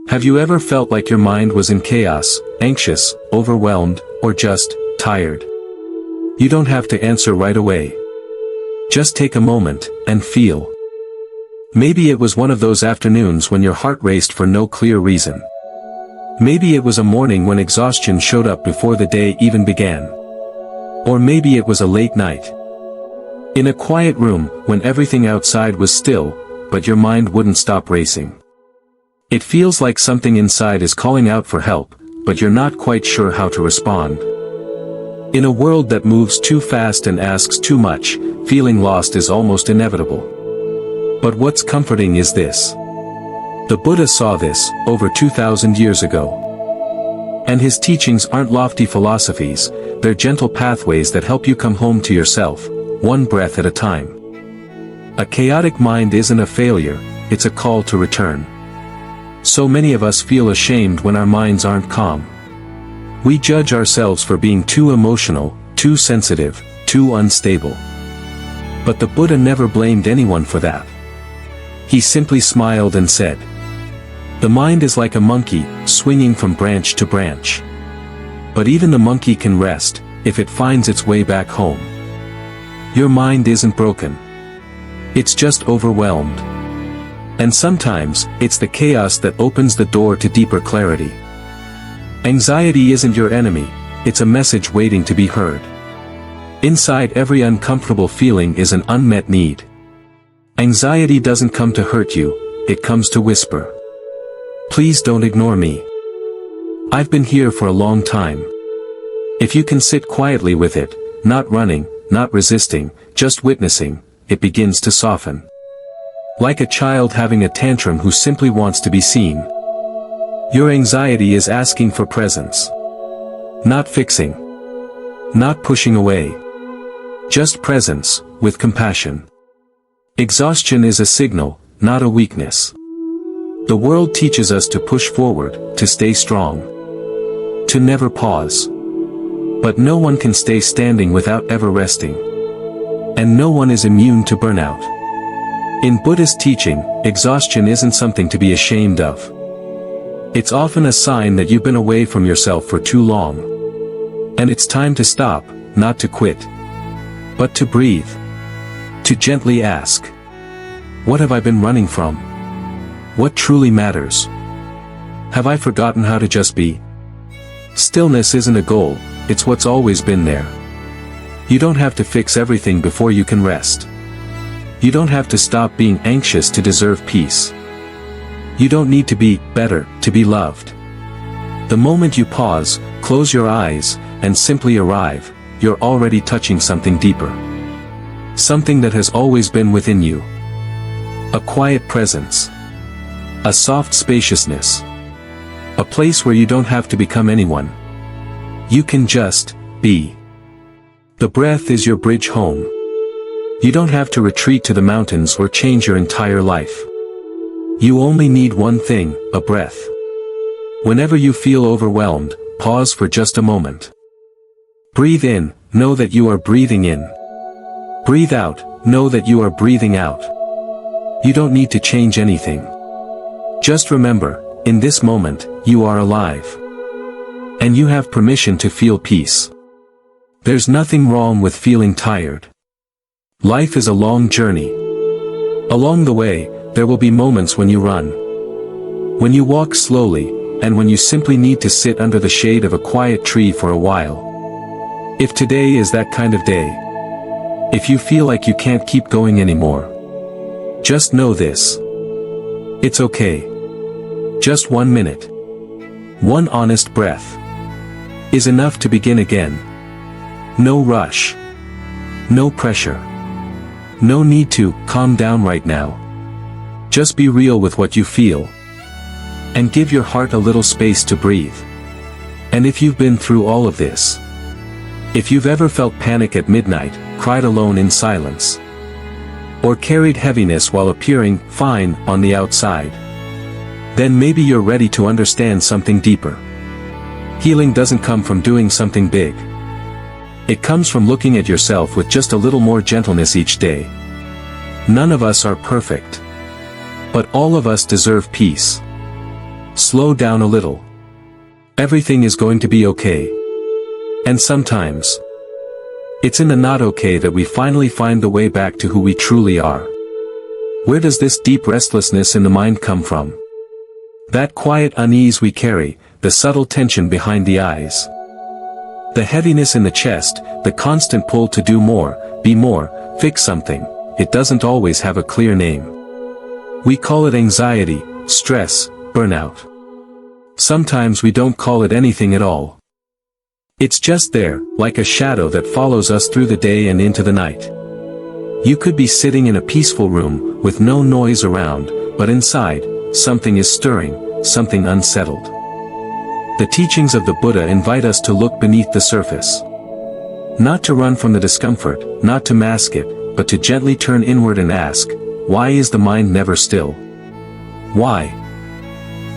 Have you ever felt like your mind was in chaos, anxious, overwhelmed, or just tired? You don't have to answer right away. Just take a moment and feel. Maybe it was one of those afternoons when your heart raced for no clear reason. Maybe it was a morning when exhaustion showed up before the day even began. Or maybe it was a late night. In a quiet room, when everything outside was still, but your mind wouldn't stop racing. It feels like something inside is calling out for help, but you're not quite sure how to respond. In a world that moves too fast and asks too much, feeling lost is almost inevitable. But what's comforting is this. The Buddha saw this, over 2,000 years ago. And his teachings aren't lofty philosophies, they're gentle pathways that help you come home to yourself, one breath at a time. A chaotic mind isn't a failure, it's a call to return. So many of us feel ashamed when our minds aren't calm. We judge ourselves for being too emotional, too sensitive, too unstable. But the Buddha never blamed anyone for that. He simply smiled and said, "The mind is like a monkey, swinging from branch to branch. But even the monkey can rest, if it finds its way back home." Your mind isn't broken. It's just overwhelmed. And sometimes, it's the chaos that opens the door to deeper clarity. Anxiety isn't your enemy, it's a message waiting to be heard. Inside every uncomfortable feeling is an unmet need. Anxiety doesn't come to hurt you, it comes to whisper. Please don't ignore me. I've been here for a long time. If you can sit quietly with it, not running, not resisting, just witnessing, it begins to soften. Like a child having a tantrum who simply wants to be seen. Your anxiety is asking for presence. Not fixing. Not pushing away. Just presence, with compassion. Exhaustion is a signal, not a weakness. The world teaches us to push forward, to stay strong. To never pause. But no one can stay standing without ever resting. And no one is immune to burnout. In Buddhist teaching, exhaustion isn't something to be ashamed of. It's often a sign that you've been away from yourself for too long. And it's time to stop, not to quit. But to breathe. To gently ask. What have I been running from? What truly matters? Have I forgotten how to just be? Stillness isn't a goal, it's what's always been there. You don't have to fix everything before you can rest. You don't have to stop being anxious to deserve peace. You don't need to be better to be loved. The moment you pause, close your eyes, and simply arrive, you're already touching something deeper. Something that has always been within you. A quiet presence. A soft spaciousness. A place where you don't have to become anyone. You can just be. The breath is your bridge home. You don't have to retreat to the mountains or change your entire life. You only need one thing, a breath. Whenever you feel overwhelmed, pause for just a moment. Breathe in, know that you are breathing in. Breathe out, know that you are breathing out. You don't need to change anything. Just remember, in this moment, you are alive. And you have permission to feel peace. There's nothing wrong with feeling tired. Life is a long journey. Along the way, there will be moments when you run. When you walk slowly, and when you simply need to sit under the shade of a quiet tree for a while. If today is that kind of day. If you feel like you can't keep going anymore. Just know this. It's okay. Just 1 minute. One honest breath. Is enough to begin again. No rush. No pressure. No need to calm down right now. Just be real with what you feel. And give your heart a little space to breathe. And if you've been through all of this. If you've ever felt panic at midnight, cried alone in silence. Or carried heaviness while appearing fine on the outside. Then maybe you're ready to understand something deeper. Healing doesn't come from doing something big. It comes from looking at yourself with just a little more gentleness each day. None of us are perfect. But all of us deserve peace. slow down a little. Everything is going to be okay. And sometimes, it's in the not okay that we finally find the way back to who we truly are. Where does this deep restlessness in the mind come from? That quiet unease we carry, the subtle tension behind the eyes. The heaviness in the chest, the constant pull to do more, be more, fix something. It doesn't always have a clear name. We call it anxiety, stress, burnout. Sometimes we don't call it anything at all. It's just there, like a shadow that follows us through the day and into the night. You could be sitting in a peaceful room, with no noise around, but inside, something is stirring, something unsettled. The teachings of the Buddha invite us to look beneath the surface. Not to run from the discomfort, not to mask it, but to gently turn inward and ask, why is the mind never still? Why?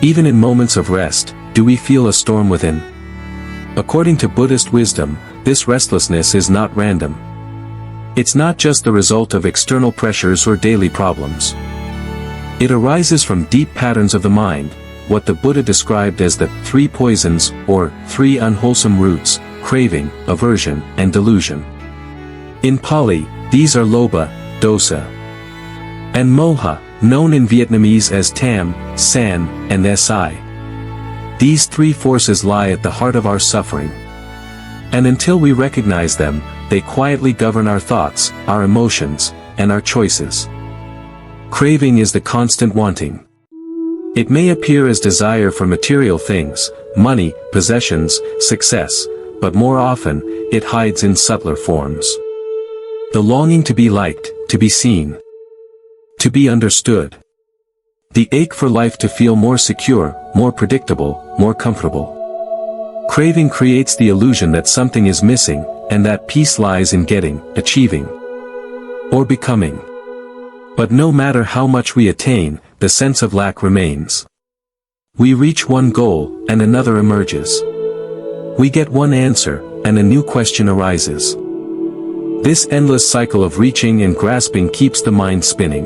Even in moments of rest, do we feel a storm within? According to Buddhist wisdom, this restlessness is not random. It's not just the result of external pressures or daily problems. It arises from deep patterns of the mind, what the Buddha described as the three poisons, or three unwholesome roots, craving, aversion, and delusion. In Pali, these are lobha, dosa, and moha, known in Vietnamese as tam, san, and si. These three forces lie at the heart of our suffering. And until we recognize them, they quietly govern our thoughts, our emotions, and our choices. Craving is the constant wanting. It may appear as desire for material things, money, possessions, success, but more often, it hides in subtler forms. The longing to be liked, to be seen, to be understood. The ache for life to feel more secure, more predictable, more comfortable. Craving creates the illusion that something is missing, and that peace lies in getting, achieving, or becoming. But no matter how much we attain, the sense of lack remains. We reach one goal, and another emerges. We get one answer, and a new question arises. This endless cycle of reaching and grasping keeps the mind spinning.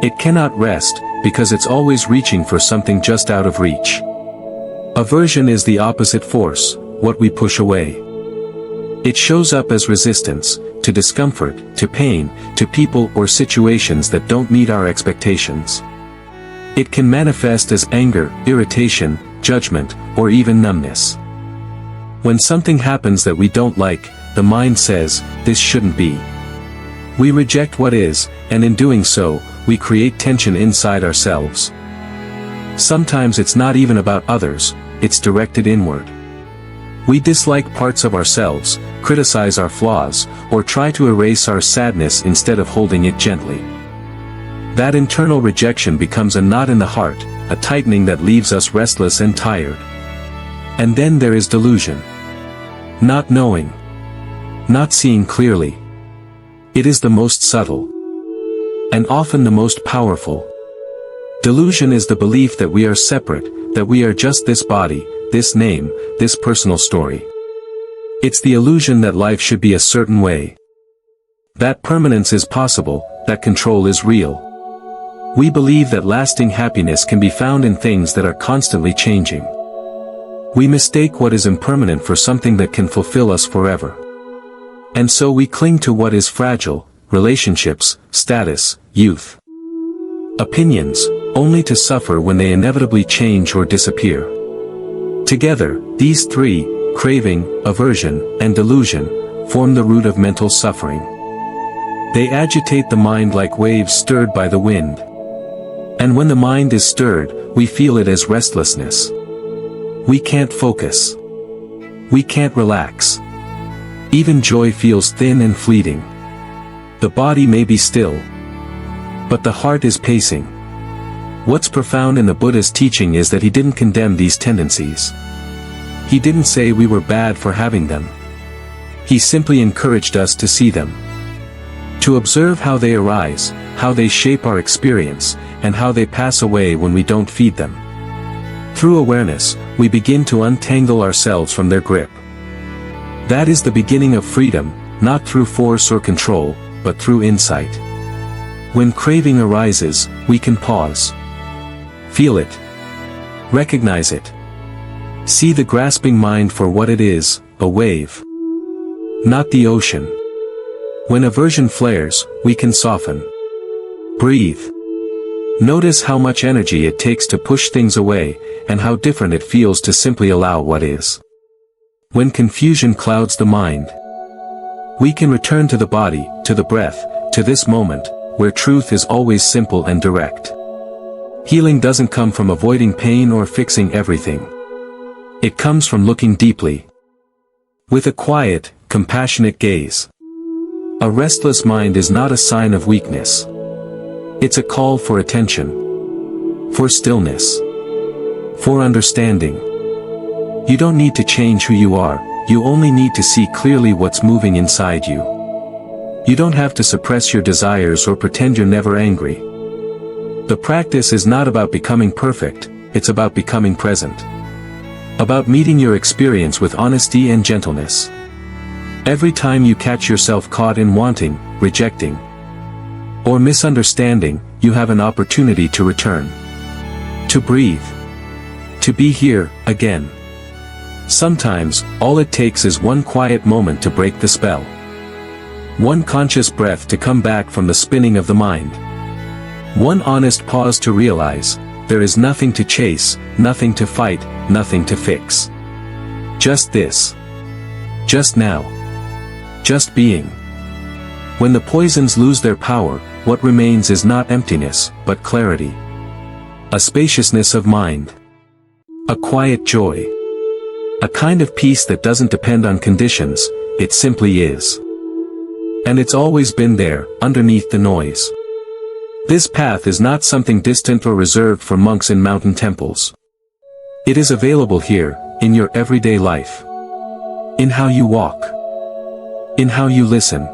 It cannot rest, because it's always reaching for something just out of reach. Aversion is the opposite force, what we push away. It shows up as resistance, to discomfort, to pain, to people or situations that don't meet our expectations. It can manifest as anger, irritation, judgment, or even numbness. When something happens that we don't like, the mind says, this shouldn't be. We reject what is, and in doing so, we create tension inside ourselves. Sometimes it's not even about others, it's directed inward. We dislike parts of ourselves, criticize our flaws, or try to erase our sadness instead of holding it gently. That internal rejection becomes a knot in the heart, a tightening that leaves us restless and tired. And then there is delusion. Not knowing. Not seeing clearly. It is the most subtle. And often the most powerful. Delusion is the belief that we are separate, that we are just this body, this name, this personal story. It's the illusion that life should be a certain way. That permanence is possible, that control is real. We believe that lasting happiness can be found in things that are constantly changing. We mistake what is impermanent for something that can fulfill us forever. And so we cling to what is fragile, relationships, status, youth, opinions, only to suffer when they inevitably change or disappear. Together, these three, craving, aversion, and delusion, form the root of mental suffering. They agitate the mind like waves stirred by the wind. And when the mind is stirred, we feel it as restlessness. We can't focus. We can't relax. Even joy feels thin and fleeting. The body may be still, but the heart is pacing. What's profound in the Buddha's teaching is that he didn't condemn these tendencies. He didn't say we were bad for having them. He simply encouraged us to see them. To observe how they arise, how they shape our experience, and how they pass away when we don't feed them. Through awareness, we begin to untangle ourselves from their grip. That is the beginning of freedom, not through force or control, but through insight. When craving arises, we can pause. Feel it. Recognize it. See the grasping mind for what it is, a wave. Not the ocean. When aversion flares, we can soften. Breathe. Notice how much energy it takes to push things away, and how different it feels to simply allow what is. When confusion clouds the mind, we can return to the body, to the breath, to this moment, where truth is always simple and direct. Healing doesn't come from avoiding pain or fixing everything. It comes from looking deeply. With a quiet, compassionate gaze. A restless mind is not a sign of weakness. It's a call for attention. For stillness. For understanding. You don't need to change who you are, you only need to see clearly what's moving inside you. You don't have to suppress your desires or pretend you're never angry. The practice is not about becoming perfect, it's about becoming present. About meeting your experience with honesty and gentleness. Every time you catch yourself caught in wanting, rejecting, or misunderstanding, you have an opportunity to return. To breathe. To be here, again. Sometimes, all it takes is one quiet moment to break the spell. One conscious breath to come back from the spinning of the mind. One honest pause to realize, there is nothing to chase, nothing to fight, nothing to fix. Just this. Just now. Just being. When the poisons lose their power, what remains is not emptiness, but clarity. A spaciousness of mind. A quiet joy. A kind of peace that doesn't depend on conditions, it simply is. And it's always been there, underneath the noise. This path is not something distant or reserved for monks in mountain temples. It is available here, in your everyday life. In how you walk. In how you listen.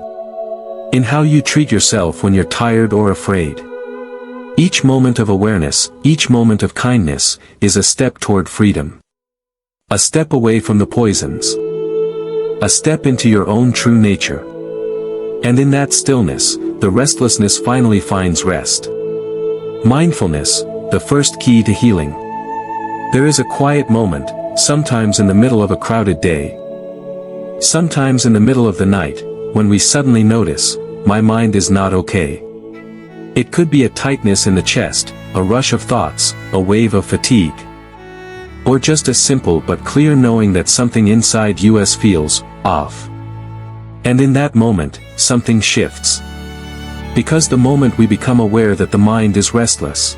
In how you treat yourself when you're tired or afraid. Each moment of awareness, each moment of kindness, is a step toward freedom. A step away from the poisons. A step into your own true nature. And in that stillness, the restlessness finally finds rest. Mindfulness, the first key to healing. There is a quiet moment, sometimes in the middle of a crowded day. Sometimes in the middle of the night, when we suddenly notice, my mind is not okay. It could be a tightness in the chest, a rush of thoughts, a wave of fatigue. Or just a simple but clear knowing that something inside us feels off. And in that moment, something shifts. Because the moment we become aware that the mind is restless,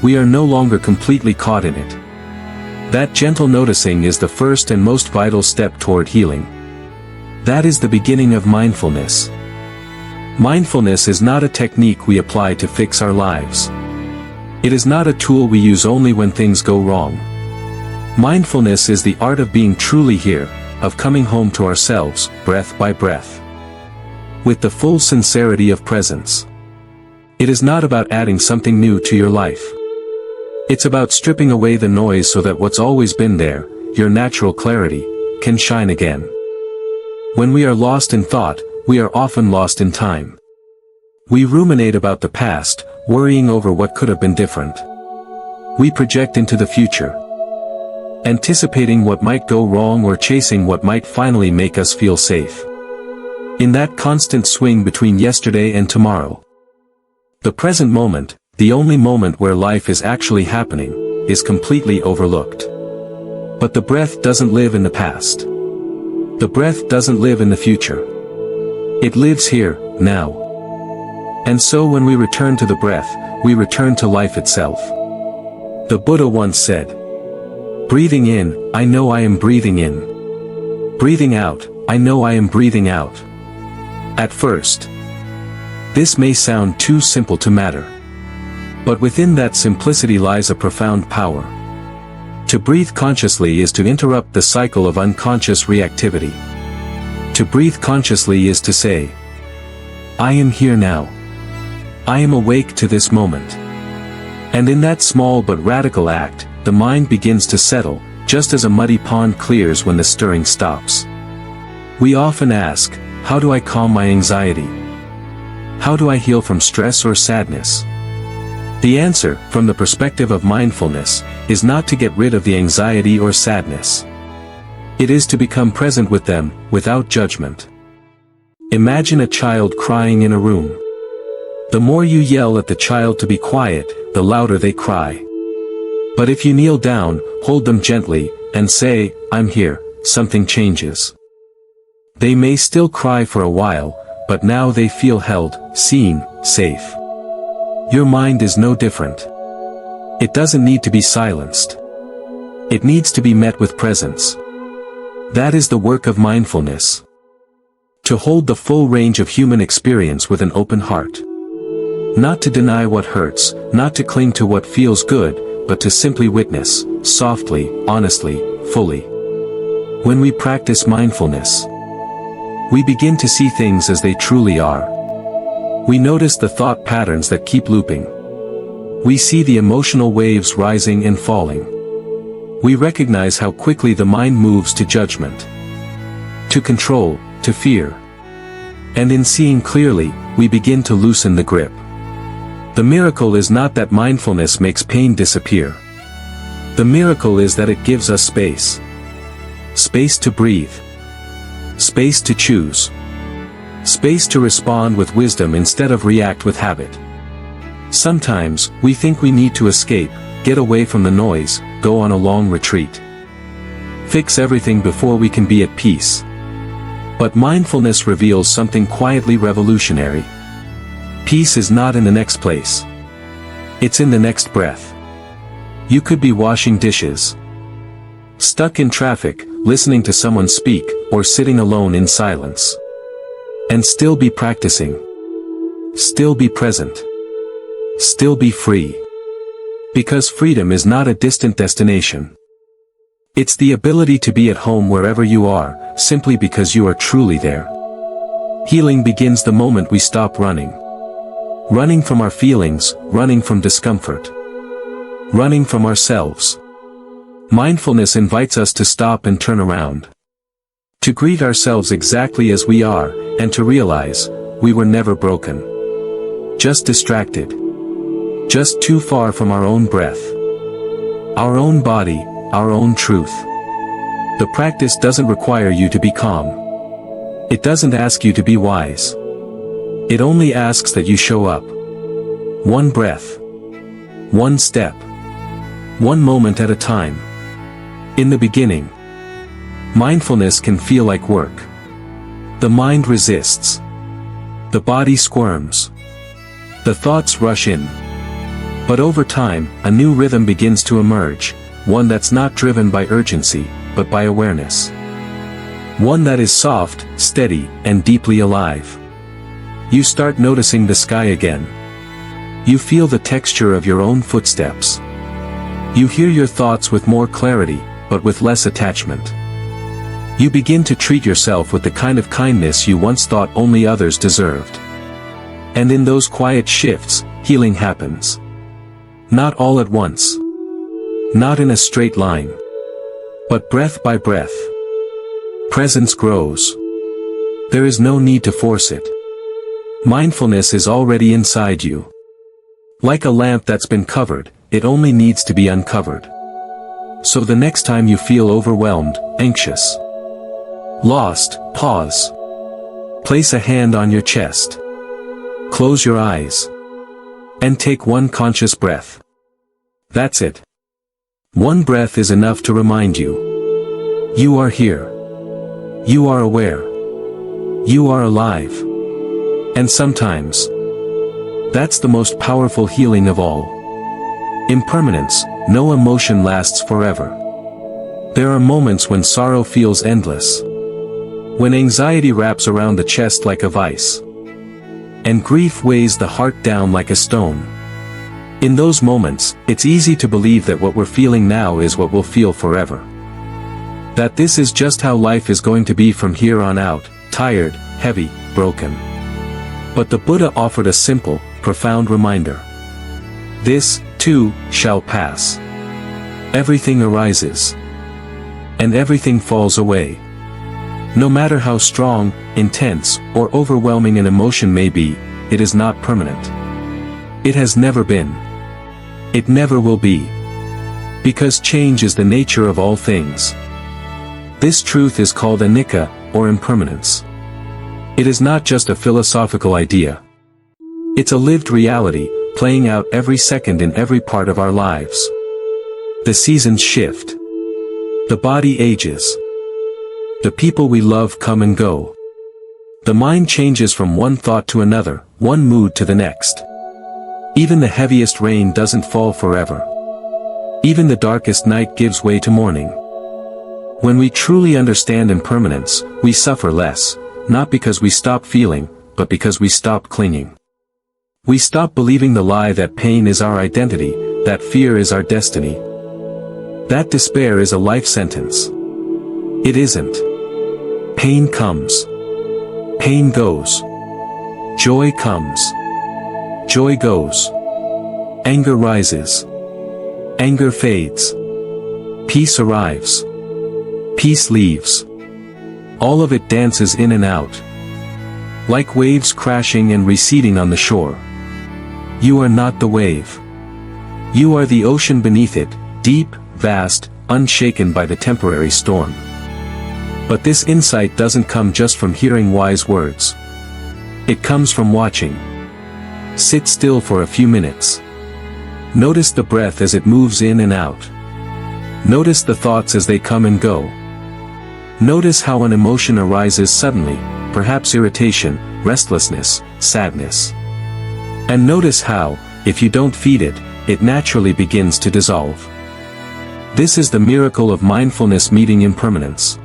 we are no longer completely caught in it. That gentle noticing is the first and most vital step toward healing. That is the beginning of mindfulness. Mindfulness is not a technique we apply to fix our lives. It is not a tool we use only when things go wrong. Mindfulness is the art of being truly here, of coming home to ourselves, breath by breath. With the full sincerity of presence. It is not about adding something new to your life. It's about stripping away the noise so that what's always been there, your natural clarity, can shine again. When we are lost in thought, we are often lost in time. We ruminate about the past, worrying over what could have been different. We project into the future, anticipating what might go wrong or chasing what might finally make us feel safe. In that constant swing between yesterday and tomorrow, the present moment, the only moment where life is actually happening, is completely overlooked. But the breath doesn't live in the past. The breath doesn't live in the future. It lives here, now. And so when we return to the breath, we return to life itself. The Buddha once said, "Breathing in, I know I am breathing in. Breathing out, I know I am breathing out." At first, this may sound too simple to matter. But within that simplicity lies a profound power. To breathe consciously is to interrupt the cycle of unconscious reactivity. To breathe consciously is to say, I am here now. I am awake to this moment. And in that small but radical act, the mind begins to settle, just as a muddy pond clears when the stirring stops. We often ask, how do I calm my anxiety? How do I heal from stress or sadness? The answer, from the perspective of mindfulness, is not to get rid of the anxiety or sadness. It is to become present with them, without judgment. Imagine a child crying in a room. The more you yell at the child to be quiet, the louder they cry. But if you kneel down, hold them gently, and say, "I'm here," something changes. They may still cry for a while, but now they feel held, seen, safe. Your mind is no different. It doesn't need to be silenced. It needs to be met with presence. That is the work of mindfulness. To hold the full range of human experience with an open heart. Not to deny what hurts, not to cling to what feels good, but to simply witness, softly, honestly, fully. When we practice mindfulness, we begin to see things as they truly are. We notice the thought patterns that keep looping. We see the emotional waves rising and falling. We recognize how quickly the mind moves to judgment, to control, to fear. And in seeing clearly, we begin to loosen the grip. The miracle is not that mindfulness makes pain disappear. The miracle is that it gives us space. Space to breathe. Space to choose. Space to respond with wisdom instead of react with habit. Sometimes, we think we need to escape, get away from the noise, go on a long retreat. Fix everything before we can be at peace. But mindfulness reveals something quietly revolutionary. Peace is not in the next place. It's in the next breath. You could be washing dishes, stuck in traffic, listening to someone speak, or sitting alone in silence. And still be practicing. Still be present. Still be free. Because freedom is not a distant destination. It's the ability to be at home wherever you are, simply because you are truly there. Healing begins the moment we stop running. Running from our feelings, running from discomfort. Running from ourselves. Mindfulness invites us to stop and turn around. To greet ourselves exactly as we are, and to realize, we were never broken. Just distracted. Just too far from our own breath. Our own body, our own truth. The practice doesn't require you to be calm. It doesn't ask you to be wise. It only asks that you show up. One breath. One step. One moment at a time. In the beginning, mindfulness can feel like work. The mind resists. The body squirms. The thoughts rush in. But over time, a new rhythm begins to emerge, one that's not driven by urgency, but by awareness. One that is soft, steady, and deeply alive. You start noticing the sky again. You feel the texture of your own footsteps. You hear your thoughts with more clarity, but with less attachment. You begin to treat yourself with the kind of kindness you once thought only others deserved. And in those quiet shifts, healing happens. Not all at once. Not in a straight line. But breath by breath. Presence grows. There is no need to force it. Mindfulness is already inside you. Like a lamp that's been covered, it only needs to be uncovered. So the next time you feel overwhelmed, anxious, lost, pause. Place a hand on your chest. Close your eyes. And take one conscious breath. That's it. One breath is enough to remind you. You are here. You are aware. You are alive. And sometimes, that's the most powerful healing of all. Impermanence, no emotion lasts forever. There are moments when sorrow feels endless. When anxiety wraps around the chest like a vice. And grief weighs the heart down like a stone. In those moments, it's easy to believe that what we're feeling now is what we'll feel forever. That this is just how life is going to be from here on out, tired, heavy, broken. But the Buddha offered a simple, profound reminder. This, too, shall pass. Everything arises. And everything falls away. No matter how strong, intense, or overwhelming an emotion may be, it is not permanent. It has never been. It never will be. Because change is the nature of all things. This truth is called anicca, or impermanence. It is not just a philosophical idea. It's a lived reality, playing out every second in every part of our lives. The seasons shift. The body ages. The people we love come and go. The mind changes from one thought to another, one mood to the next. Even the heaviest rain doesn't fall forever. Even the darkest night gives way to morning. When we truly understand impermanence, we suffer less, not because we stop feeling, but because we stop clinging. We stop believing the lie that pain is our identity, that fear is our destiny. That despair is a life sentence. It isn't. Pain comes. Pain goes. Joy comes. Joy goes. Anger rises. Anger fades. Peace arrives. Peace leaves. All of it dances in and out. Like waves crashing and receding on the shore. You are not the wave. You are the ocean beneath it, deep, vast, unshaken by the temporary storm. But this insight doesn't come just from hearing wise words. It comes from watching. Sit still for a few minutes. Notice the breath as it moves in and out. Notice the thoughts as they come and go. Notice how an emotion arises suddenly, perhaps irritation, restlessness, sadness. And notice how, if you don't feed it, it naturally begins to dissolve. This is the miracle of mindfulness meeting impermanence.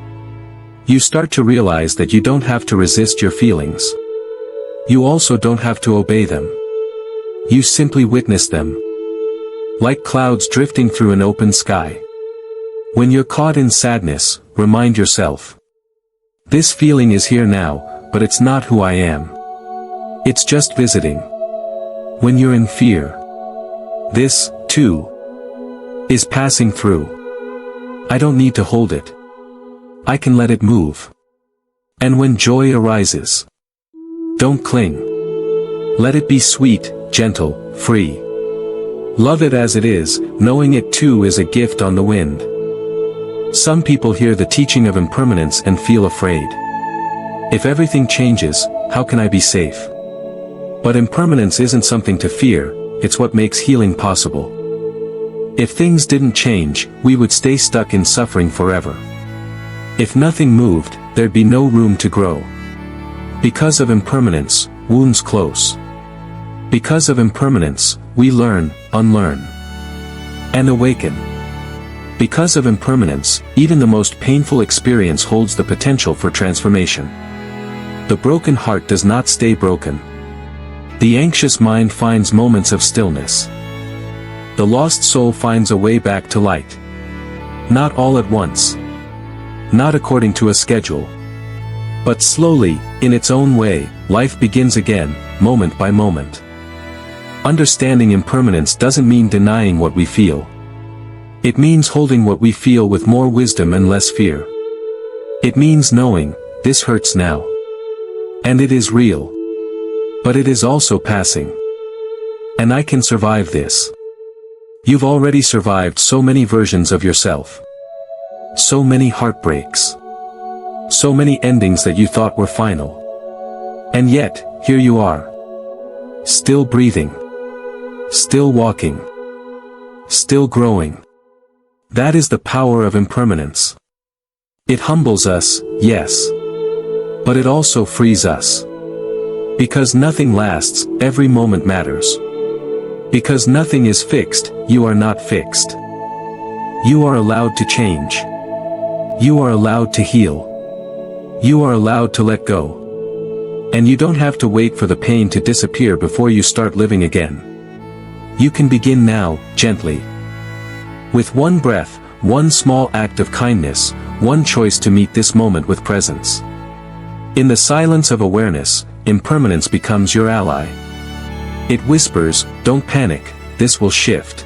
You start to realize that you don't have to resist your feelings. You also don't have to obey them. You simply witness them. Like clouds drifting through an open sky. When you're caught in sadness, remind yourself. This feeling is here now, but it's not who I am. It's just visiting. When you're in fear, this, too, is passing through. I don't need to hold it. I can let it move. And when joy arises, don't cling. Let it be sweet, gentle, free. Love it as it is, knowing it too is a gift on the wind. Some people hear the teaching of impermanence and feel afraid. If everything changes, how can I be safe? But impermanence isn't something to fear, it's what makes healing possible. If things didn't change, we would stay stuck in suffering forever. If nothing moved, there'd be no room to grow. Because of impermanence, wounds close. Because of impermanence, we learn, unlearn, and awaken. Because of impermanence, even the most painful experience holds the potential for transformation. The broken heart does not stay broken. The anxious mind finds moments of stillness. The lost soul finds a way back to light. Not all at once. Not according to a schedule. But slowly, in its own way, life begins again, moment by moment. Understanding impermanence doesn't mean denying what we feel. It means holding what we feel with more wisdom and less fear. It means knowing, this hurts now. And it is real. But it is also passing. And I can survive this. You've already survived so many versions of yourself. So many heartbreaks. So many endings that you thought were final. And yet, here you are. Still breathing. Still walking. Still growing. That is the power of impermanence. It humbles us, yes. But it also frees us. Because nothing lasts, every moment matters. Because nothing is fixed, you are not fixed. You are allowed to change. You are allowed to heal. You are allowed to let go. And you don't have to wait for the pain to disappear before you start living again. You can begin now, gently. With one breath, one small act of kindness, one choice to meet this moment with presence. In the silence of awareness, impermanence becomes your ally. It whispers, don't panic, this will shift.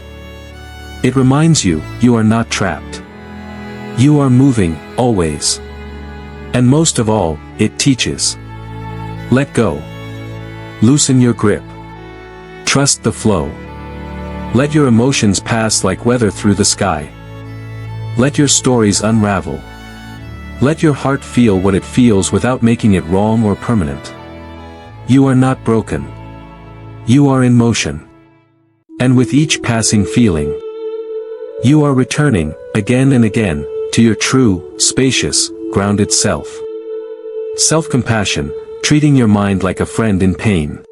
It reminds you, you are not trapped. You are moving, always. And most of all, it teaches. Let go. Loosen your grip. Trust the flow. Let your emotions pass like weather through the sky. Let your stories unravel. Let your heart feel what it feels without making it wrong or permanent. You are not broken. You are in motion. And with each passing feeling, you are returning, again and again, to your true, spacious, grounded self. Self-compassion, treating your mind like a friend in pain.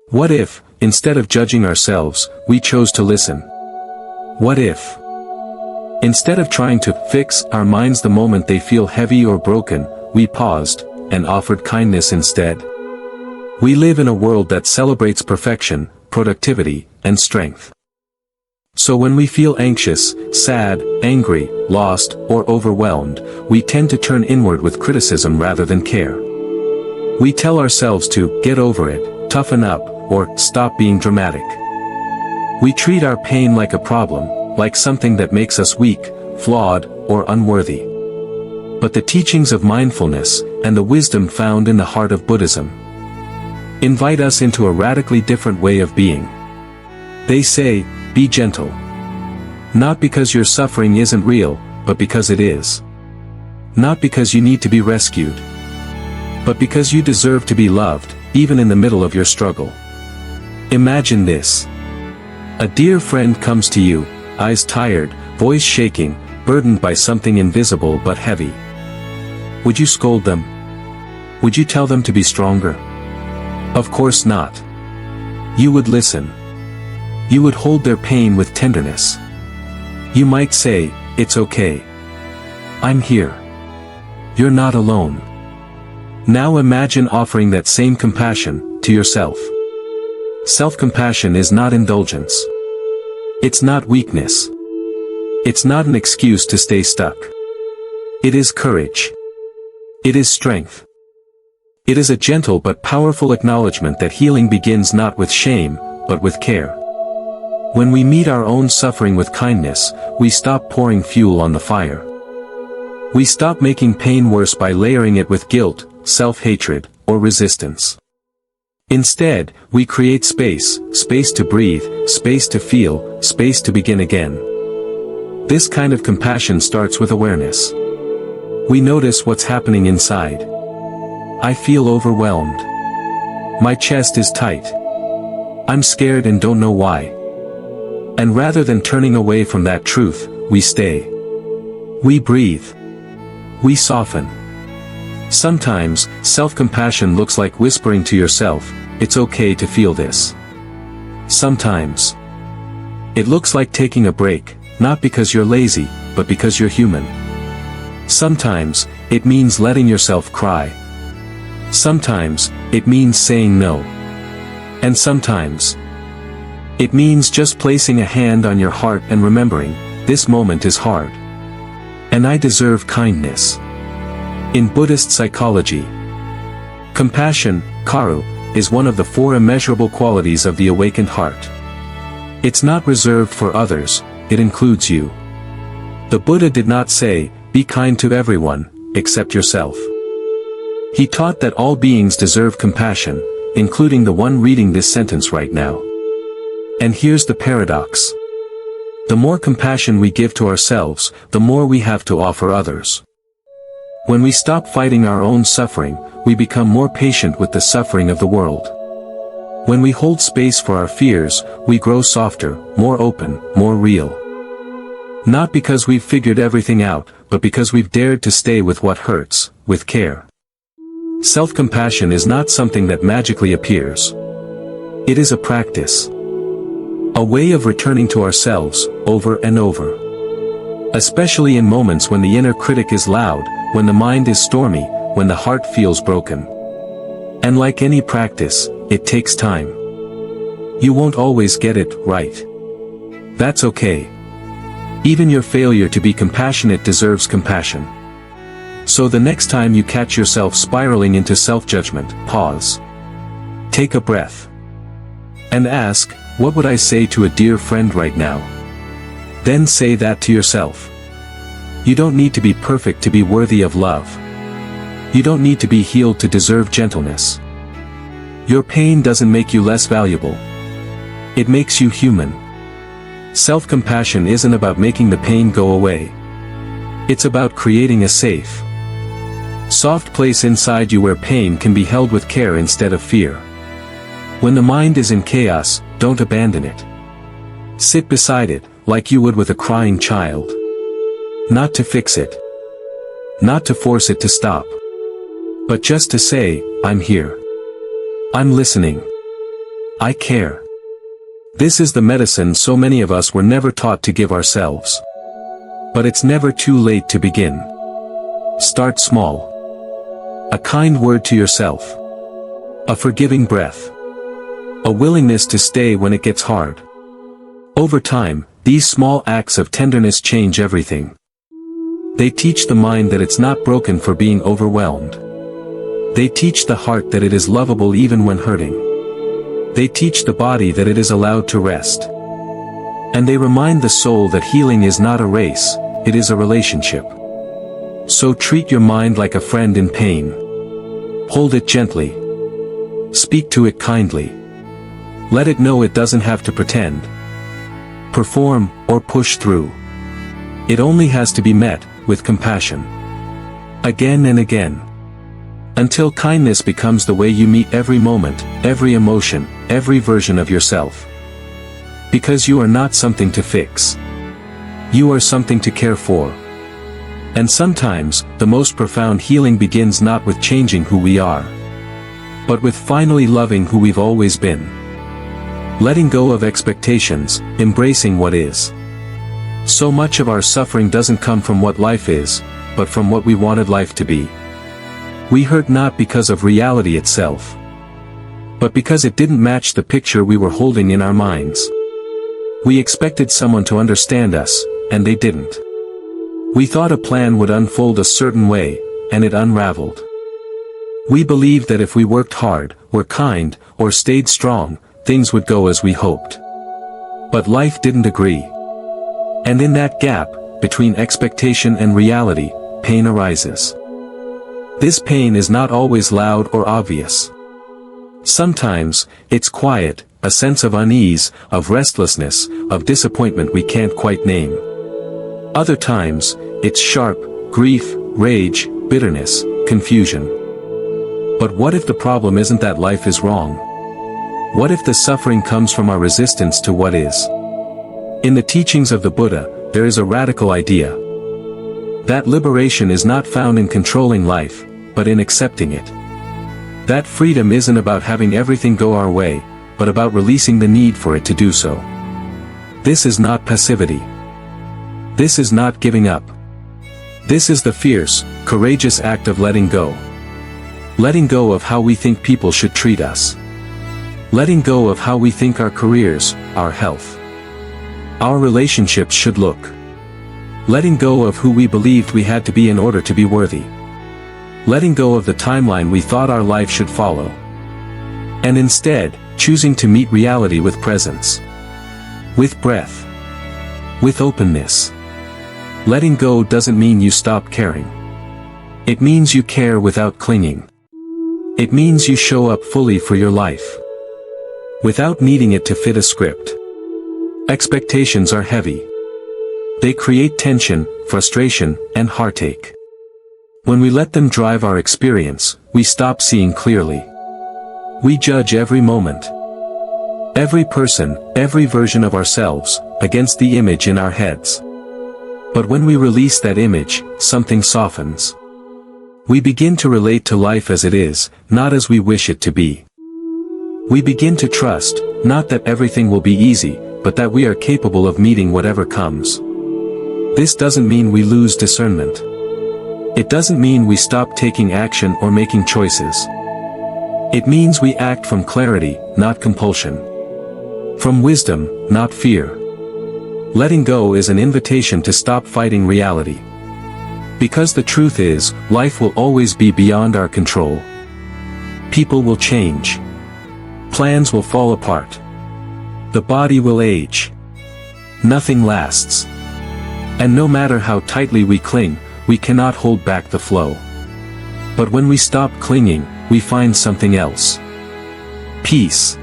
What if, instead of judging ourselves, we chose to listen? What if, instead of trying to fix our minds the moment they feel heavy or broken, we paused and offered kindness instead? We live in a world that celebrates perfection, productivity, and strength. So when we feel anxious, sad, angry, lost, or overwhelmed, we tend to turn inward with criticism rather than care. We tell ourselves to get over it, toughen up, or stop being dramatic. We treat our pain like a problem, like something that makes us weak, flawed, or unworthy. But the teachings of mindfulness, and the wisdom found in the heart of Buddhism, invite us into a radically different way of being. They say, be gentle. Not because your suffering isn't real, but because it is. Not because you need to be rescued, but because you deserve to be loved, even in the middle of your struggle. Imagine this. A dear friend comes to you, eyes tired, voice shaking, burdened by something invisible but heavy. Would you scold them? Would you tell them to be stronger? Of course not. You would listen. You would hold their pain with tenderness. You might say, it's okay. I'm here. You're not alone. Now imagine offering that same compassion to yourself. Self-compassion is not indulgence. It's not weakness. It's not an excuse to stay stuck. It is courage. It is strength. It is a gentle but powerful acknowledgement that healing begins not with shame, but with care. When we meet our own suffering with kindness, we stop pouring fuel on the fire. We stop making pain worse by layering it with guilt, self-hatred, or resistance. Instead, we create space to breathe, space to feel, space to begin again. This kind of compassion starts with awareness. We notice what's happening inside. I feel overwhelmed. My chest is tight. I'm scared and don't know why. And rather than turning away from that truth, we stay. We breathe. We soften. Sometimes, self-compassion looks like whispering to yourself, it's okay to feel this. Sometimes, it looks like taking a break, not because you're lazy, but because you're human. Sometimes, it means letting yourself cry. Sometimes, it means saying no. And sometimes, it means just placing a hand on your heart and remembering, this moment is hard. And I deserve kindness. In Buddhist psychology, compassion, karu, is one of the 4 immeasurable qualities of the awakened heart. It's not reserved for others, it includes you. The Buddha did not say, be kind to everyone, except yourself. He taught that all beings deserve compassion, including the one reading this sentence right now. And here's the paradox. The more compassion we give to ourselves, the more we have to offer others. When we stop fighting our own suffering, we become more patient with the suffering of the world. When we hold space for our fears, we grow softer, more open, more real. Not because we've figured everything out, but because we've dared to stay with what hurts, with care. Self-compassion is not something that magically appears. It is a practice. A way of returning to ourselves, over and over. Especially in moments when the inner critic is loud, when the mind is stormy, when the heart feels broken. And like any practice, it takes time. You won't always get it right. That's okay. Even your failure to be compassionate deserves compassion. So the next time you catch yourself spiraling into self-judgment, pause. Take a breath. And ask, what would I say to a dear friend right now? Then say that to yourself. You don't need to be perfect to be worthy of love. You don't need to be healed to deserve gentleness. Your pain doesn't make you less valuable. It makes you human. Self-compassion isn't about making the pain go away. It's about creating a safe, soft place inside you where pain can be held with care instead of fear. When the mind is in chaos, don't abandon it. Sit beside it, like you would with a crying child. Not to fix it. Not to force it to stop. But just to say, I'm here. I'm listening. I care. This is the medicine so many of us were never taught to give ourselves. But it's never too late to begin. Start small. A kind word to yourself. A forgiving breath. A willingness to stay when it gets hard. Over time, these small acts of tenderness change everything. They teach the mind that it's not broken for being overwhelmed. They teach the heart that it is lovable even when hurting. They teach the body that it is allowed to rest. And they remind the soul that healing is not a race, it is a relationship. So treat your mind like a friend in pain. Hold it gently. Speak to it kindly. Let it know it doesn't have to pretend, perform, or push through. It only has to be met with compassion. Again and again. Until kindness becomes the way you meet every moment, every emotion, every version of yourself. Because you are not something to fix. You are something to care for. And sometimes, the most profound healing begins not with changing who we are, but with finally loving who we've always been. Letting go of expectations, embracing what is. So much of our suffering doesn't come from what life is, but from what we wanted life to be. We hurt not because of reality itself, but because it didn't match the picture we were holding in our minds. We expected someone to understand us, and they didn't. We thought a plan would unfold a certain way, and it unraveled. We believed that if we worked hard, were kind, or stayed strong, things would go as we hoped. But life didn't agree. And in that gap, between expectation and reality, pain arises. This pain is not always loud or obvious. Sometimes, it's quiet, a sense of unease, of restlessness, of disappointment we can't quite name. Other times, it's sharp, grief, rage, bitterness, confusion. But what if the problem isn't that life is wrong? What if the suffering comes from our resistance to what is? In the teachings of the Buddha, there is a radical idea. That liberation is not found in controlling life, but in accepting it. That freedom isn't about having everything go our way, but about releasing the need for it to do so. This is not passivity. This is not giving up. This is the fierce, courageous act of letting go. Letting go of how we think people should treat us. Letting go of how we think our careers, our health, our relationships should look. Letting go of who we believed we had to be in order to be worthy. Letting go of the timeline we thought our life should follow. And instead, choosing to meet reality with presence. With breath. With openness. Letting go doesn't mean you stop caring. It means you care without clinging. It means you show up fully for your life, without needing it to fit a script. Expectations are heavy. They create tension, frustration, and heartache. When we let them drive our experience, we stop seeing clearly. We judge every moment, every person, every version of ourselves, against the image in our heads. But when we release that image, something softens. We begin to relate to life as it is, not as we wish it to be. We begin to trust, not that everything will be easy, but that we are capable of meeting whatever comes. This doesn't mean we lose discernment. It doesn't mean we stop taking action or making choices. It means we act from clarity, not compulsion. From wisdom, not fear. Letting go is an invitation to stop fighting reality. Because the truth is, life will always be beyond our control. People will change. Plans will fall apart. The body will age. Nothing lasts. And no matter how tightly we cling, we cannot hold back the flow. But when we stop clinging, we find something else. Peace.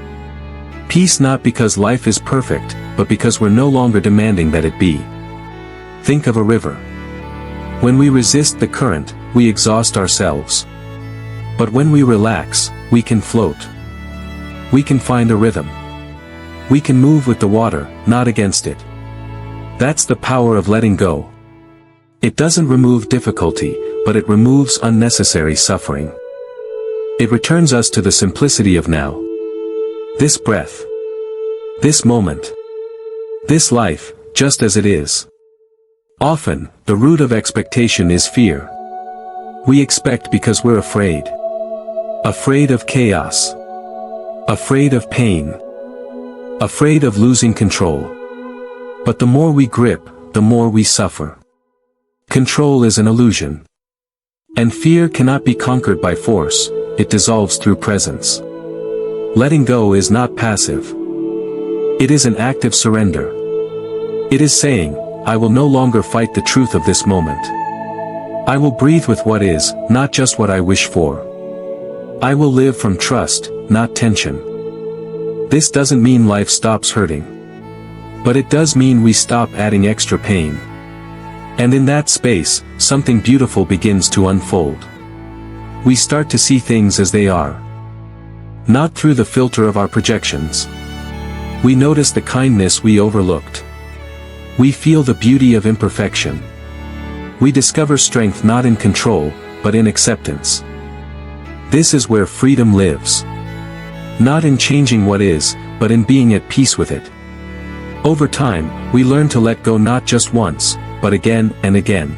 Peace not because life is perfect, but because we're no longer demanding that it be. Think of a river. When we resist the current, we exhaust ourselves. But when we relax, we can float. We can find a rhythm. We can move with the water, not against it. That's the power of letting go. It doesn't remove difficulty, but it removes unnecessary suffering. It returns us to the simplicity of now. This breath. This moment. This life, just as it is. Often, the root of expectation is fear. We expect because we're afraid. Afraid of chaos. Afraid of pain. Afraid of losing control. But the more we grip, the more we suffer. Control is an illusion. And fear cannot be conquered by force, it dissolves through presence. Letting go is not passive. It is an active surrender. It is saying, I will no longer fight the truth of this moment. I will breathe with what is, not just what I wish for. I will live from trust, not tension. This doesn't mean life stops hurting. But it does mean we stop adding extra pain. And in that space, something beautiful begins to unfold. We start to see things as they are. Not through the filter of our projections. We notice the kindness we overlooked. We feel the beauty of imperfection. We discover strength not in control, but in acceptance. This is where freedom lives. Not in changing what is, but in being at peace with it. Over time, we learn to let go not just once, but again and again.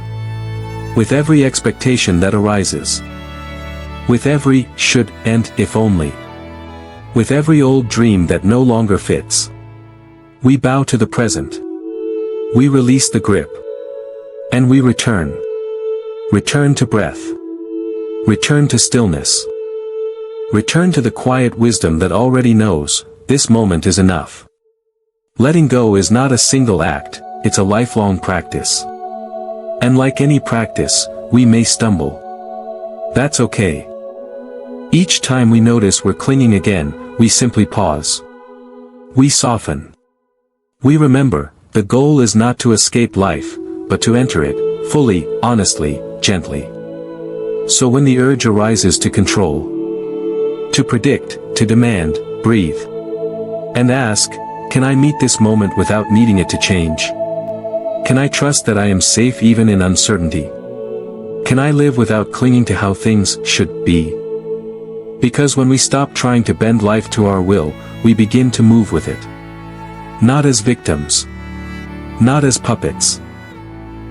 With every expectation that arises. With every should and if only. With every old dream that no longer fits. We bow to the present. We release the grip. And we return. Return to breath. Return to stillness. Return to the quiet wisdom that already knows, this moment is enough. Letting go is not a single act, it's a lifelong practice. And like any practice, we may stumble. That's okay. Each time we notice we're clinging again, we simply pause. We soften. We remember, the goal is not to escape life, but to enter it, fully, honestly, gently. So when the urge arises to control, to predict, to demand, breathe. And ask, can I meet this moment without needing it to change? Can I trust that I am safe even in uncertainty? Can I live without clinging to how things should be? Because when we stop trying to bend life to our will, we begin to move with it. Not as victims. Not as puppets.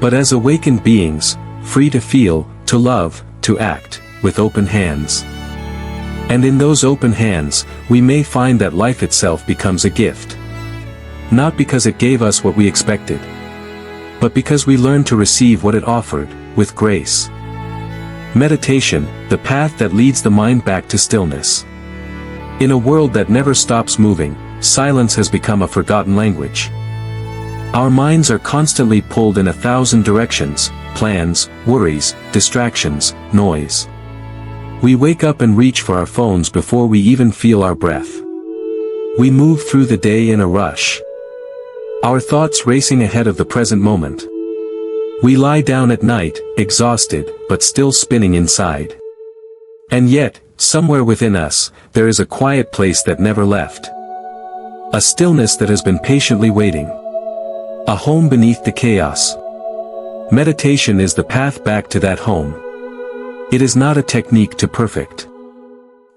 But as awakened beings, free to feel, to love, to act, with open hands. And in those open hands, we may find that life itself becomes a gift. Not because it gave us what we expected, but because we learned to receive what it offered, with grace. Meditation, the path that leads the mind back to stillness. In a world that never stops moving, silence has become a forgotten language. Our minds are constantly pulled in 1,000 directions, plans, worries, distractions, noise. We wake up and reach for our phones before we even feel our breath. We move through the day in a rush. Our thoughts racing ahead of the present moment. We lie down at night, exhausted, but still spinning inside. And yet, somewhere within us, there is a quiet place that never left. A stillness that has been patiently waiting. A home beneath the chaos. Meditation is the path back to that home. It is not a technique to perfect.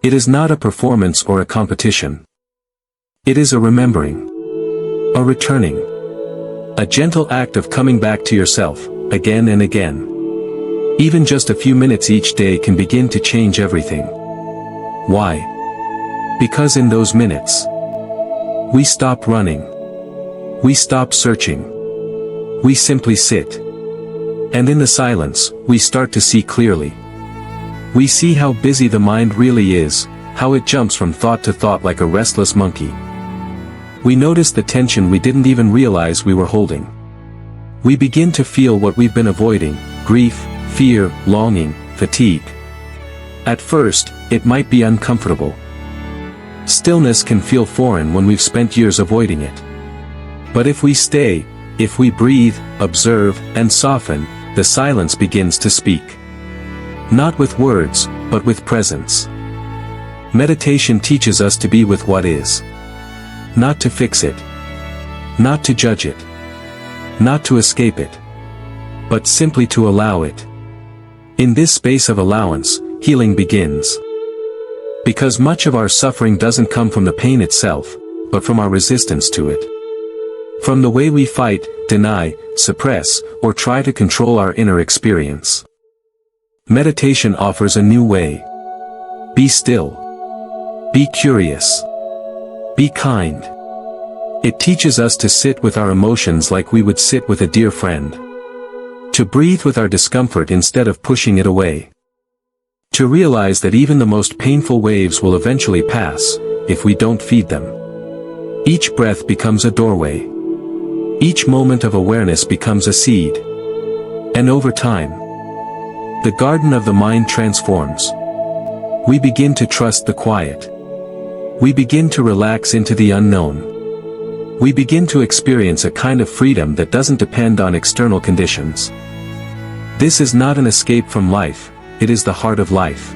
It is not a performance or a competition. It is a remembering. A returning. A gentle act of coming back to yourself, again and again. Even just a few minutes each day can begin to change everything. Why? Because in those minutes, we stop running. We stop searching. We simply sit. And in the silence, we start to see clearly. We see how busy the mind really is, how it jumps from thought to thought like a restless monkey. We notice the tension we didn't even realize we were holding. We begin to feel what we've been avoiding, grief, fear, longing, fatigue. At first, it might be uncomfortable. Stillness can feel foreign when we've spent years avoiding it. But if we stay, if we breathe, observe, and soften, the silence begins to speak. Not with words, but with presence. Meditation teaches us to be with what is. Not to fix it. Not to judge it. Not to escape it. But simply to allow it. In this space of allowance, healing begins. Because much of our suffering doesn't come from the pain itself, but from our resistance to it. From the way we fight, deny, suppress, or try to control our inner experience. Meditation offers a new way. Be still. Be curious. Be kind. It teaches us to sit with our emotions like we would sit with a dear friend. To breathe with our discomfort instead of pushing it away. To realize that even the most painful waves will eventually pass, if we don't feed them. Each breath becomes a doorway. Each moment of awareness becomes a seed. And over time, the garden of the mind transforms. We begin to trust the quiet. We begin to relax into the unknown. We begin to experience a kind of freedom that doesn't depend on external conditions. This is not an escape from life, it is the heart of life.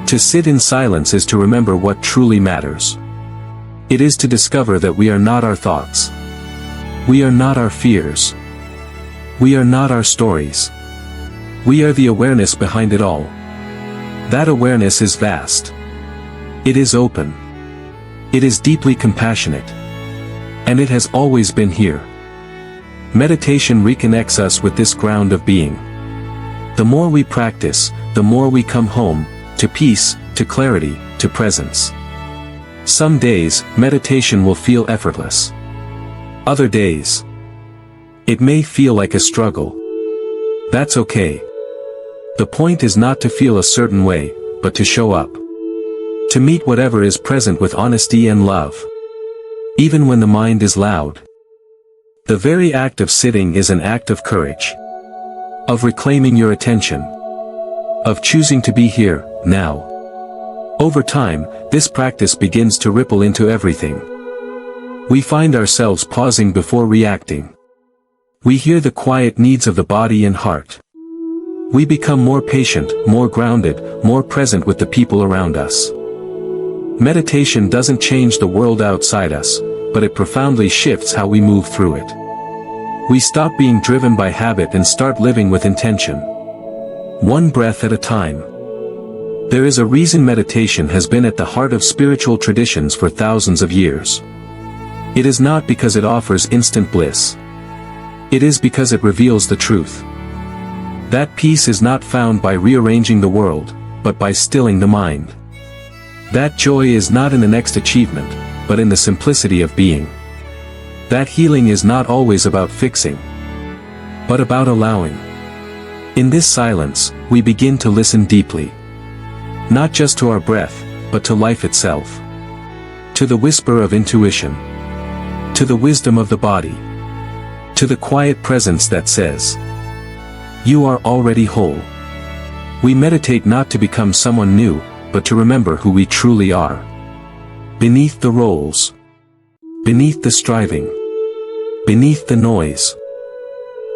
To sit in silence is to remember what truly matters. It is to discover that we are not our thoughts. We are not our fears. We are not our stories. We are the awareness behind it all. That awareness is vast. It is open. It is deeply compassionate. And it has always been here. Meditation reconnects us with this ground of being. The more we practice, the more we come home, to peace, to clarity, to presence. Some days, meditation will feel effortless. Other days, it may feel like a struggle. That's okay. The point is not to feel a certain way, but to show up. To meet whatever is present with honesty and love. Even when the mind is loud. The very act of sitting is an act of courage. Of reclaiming your attention. Of choosing to be here, now. Over time, this practice begins to ripple into everything. We find ourselves pausing before reacting. We hear the quiet needs of the body and heart. We become more patient, more grounded, more present with the people around us. Meditation doesn't change the world outside us, but it profoundly shifts how we move through it. We stop being driven by habit and start living with intention. One breath at a time. There is a reason meditation has been at the heart of spiritual traditions for thousands of years. It is not because it offers instant bliss. It is because it reveals the truth. That peace is not found by rearranging the world, but by stilling the mind. That joy is not in the next achievement, but in the simplicity of being. That healing is not always about fixing, but about allowing. In this silence, we begin to listen deeply. Not just to our breath, but to life itself. To the whisper of intuition. To the wisdom of the body. To the quiet presence that says, "You are already whole." We meditate not to become someone new, but to remember who we truly are. Beneath the roles. Beneath the striving. Beneath the noise.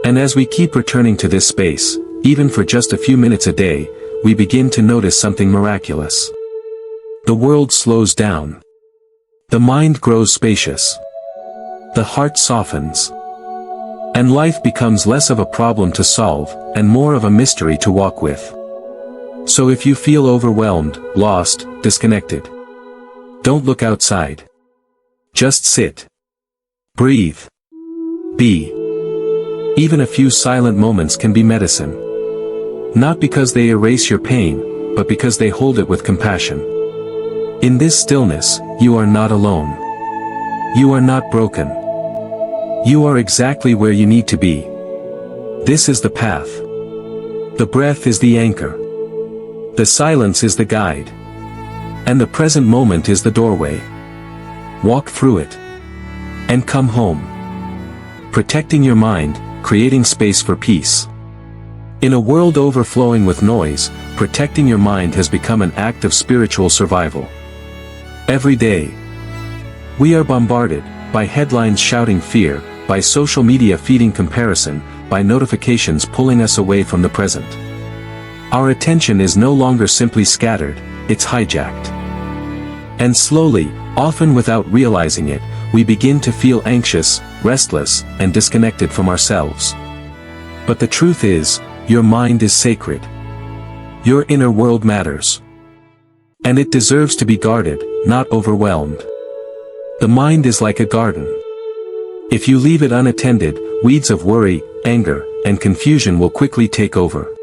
And as we keep returning to this space, even for just a few minutes a day, we begin to notice something miraculous. The world slows down. The mind grows spacious. The heart softens. And life becomes less of a problem to solve, and more of a mystery to walk with. So if you feel overwhelmed, lost, disconnected, don't look outside. Just sit. Breathe. Be. Even a few silent moments can be medicine. Not because they erase your pain, but because they hold it with compassion. In this stillness, you are not alone. You are not broken. You are exactly where you need to be. This is the path. The breath is the anchor. The silence is the guide. And the present moment is the doorway. Walk through it. And come home. Protecting your mind, creating space for peace. In a world overflowing with noise, protecting your mind has become an act of spiritual survival. Every day, we are bombarded, by headlines shouting fear, by social media feeding comparison, by notifications pulling us away from the present. Our attention is no longer simply scattered, it's hijacked. And slowly, often without realizing it, we begin to feel anxious, restless, and disconnected from ourselves. But the truth is, your mind is sacred. Your inner world matters. And it deserves to be guarded, not overwhelmed. The mind is like a garden. If you leave it unattended, weeds of worry, anger, and confusion will quickly take over.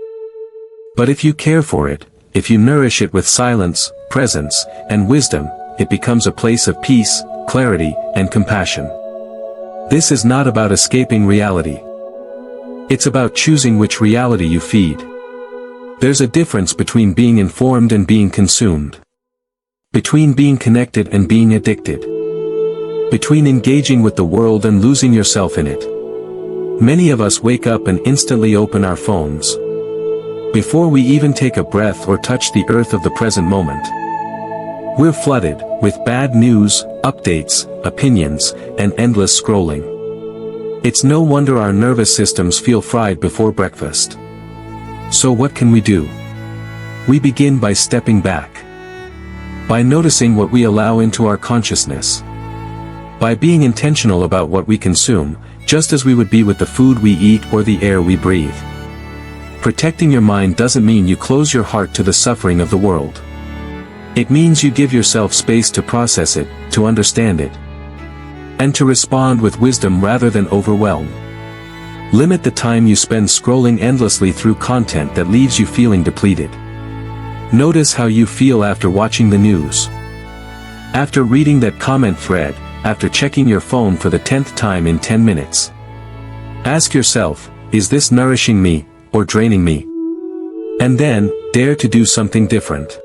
But if you care for it, if you nourish it with silence, presence, and wisdom, it becomes a place of peace, clarity, and compassion. This is not about escaping reality. It's about choosing which reality you feed. There's a difference between being informed and being consumed. Between being connected and being addicted. Between engaging with the world and losing yourself in it. Many of us wake up and instantly open our phones. Before we even take a breath or touch the earth of the present moment. We're flooded with bad news, updates, opinions, and endless scrolling. It's no wonder our nervous systems feel fried before breakfast. So what can we do? We begin by stepping back. By noticing what we allow into our consciousness. By being intentional about what we consume, just as we would be with the food we eat or the air we breathe. Protecting your mind doesn't mean you close your heart to the suffering of the world. It means you give yourself space to process it, to understand it. And to respond with wisdom rather than overwhelm. Limit the time you spend scrolling endlessly through content that leaves you feeling depleted. Notice how you feel after watching the news. After reading that comment thread, after checking your phone for the 10th time in 10 minutes. Ask yourself, is this nourishing me, or draining me? And then, dare to do something different.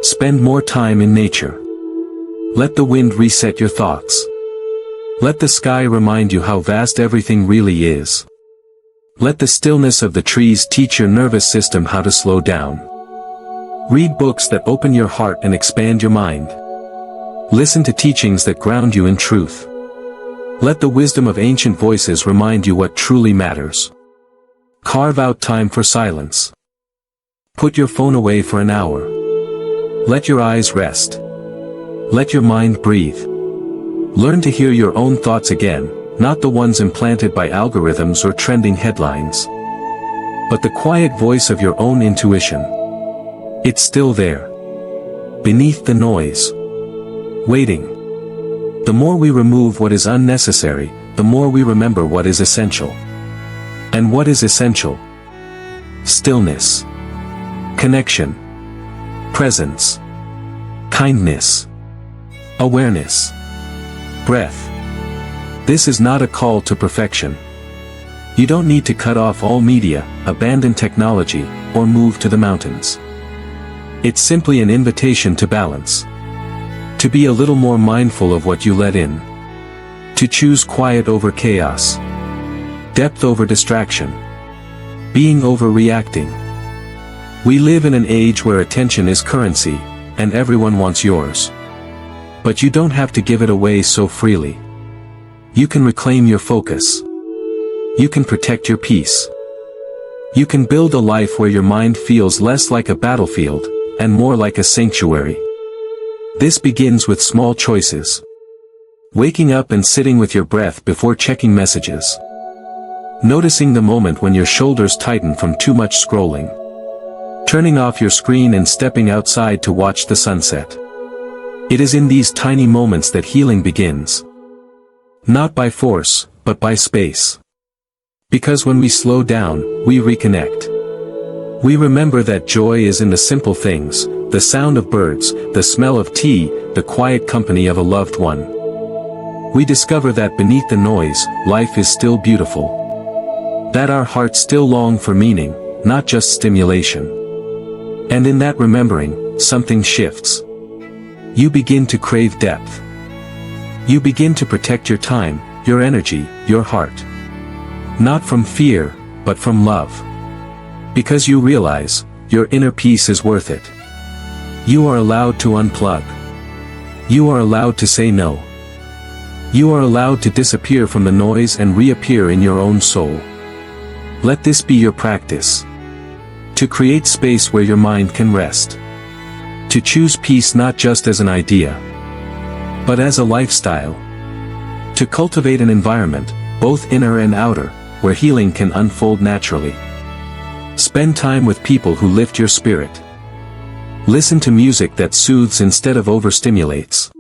Spend more time in nature. Let the wind reset your thoughts. Let the sky remind you how vast everything really is. Let the stillness of the trees teach your nervous system how to slow down. Read books that open your heart and expand your mind. Listen to teachings that ground you in truth. Let the wisdom of ancient voices remind you what truly matters. Carve out time for silence. Put your phone away for an hour. Let your eyes rest. Let your mind breathe. Learn to hear your own thoughts again, not the ones implanted by algorithms or trending headlines. But the quiet voice of your own intuition. It's still there. Beneath the noise. Waiting. The more we remove what is unnecessary, the more we remember what is essential. And what is essential? Stillness. Connection. Presence. Kindness. Awareness. Breath. This is not a call to perfection. You don't need to cut off all media, abandon technology, or move to the mountains. It's simply an invitation to balance. To be a little more mindful of what you let in. To choose quiet over chaos. Depth over distraction. Being over reacting. We live in an age where attention is currency, and everyone wants yours. But you don't have to give it away so freely. You can reclaim your focus. You can protect your peace. You can build a life where your mind feels less like a battlefield, and more like a sanctuary. This begins with small choices. Waking up and sitting with your breath before checking messages. Noticing the moment when your shoulders tighten from too much scrolling. Turning off your screen and stepping outside to watch the sunset. It is in these tiny moments that healing begins. Not by force, but by space. Because when we slow down, we reconnect. We remember that joy is in the simple things, the sound of birds, the smell of tea, the quiet company of a loved one. We discover that beneath the noise, life is still beautiful. That our hearts still long for meaning, not just stimulation. And in that remembering, something shifts. You begin to crave depth. You begin to protect your time, your energy, your heart. Not from fear, but from love. Because you realize, your inner peace is worth it. You are allowed to unplug. You are allowed to say no. You are allowed to disappear from the noise and reappear in your own soul. Let this be your practice. To create space where your mind can rest. To choose peace not just as an idea, but as a lifestyle. To cultivate an environment, both inner and outer, where healing can unfold naturally. Spend time with people who lift your spirit. Listen to music that soothes instead of overstimulates.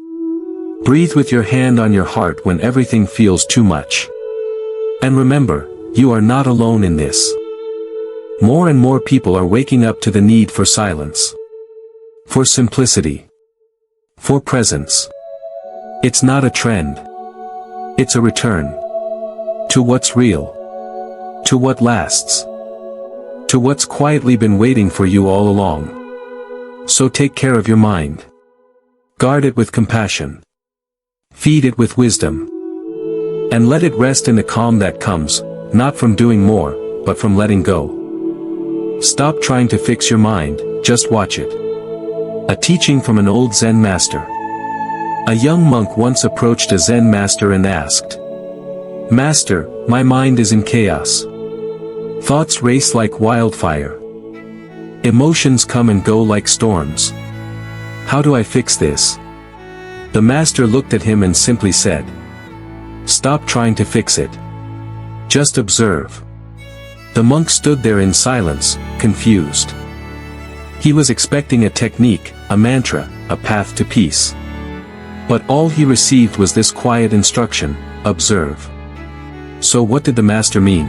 Breathe with your hand on your heart when everything feels too much. And remember, you are not alone in this. More and more people are waking up to the need for silence. For simplicity. For presence. It's not a trend. It's a return. To what's real. To what lasts. To what's quietly been waiting for you all along. So take care of your mind. Guard it with compassion. Feed it with wisdom. And let it rest in the calm that comes, not from doing more, but from letting go. Stop trying to fix your mind, just watch it. A teaching from an old Zen master. A young monk once approached a Zen master and asked, "Master, my mind is in chaos. Thoughts race like wildfire. Emotions come and go like storms. How do I fix this?" The master looked at him and simply said, "Stop trying to fix it. Just observe." The monk stood there in silence, confused. He was expecting a technique, a mantra, a path to peace. But all he received was this quiet instruction: observe. So what did the master mean?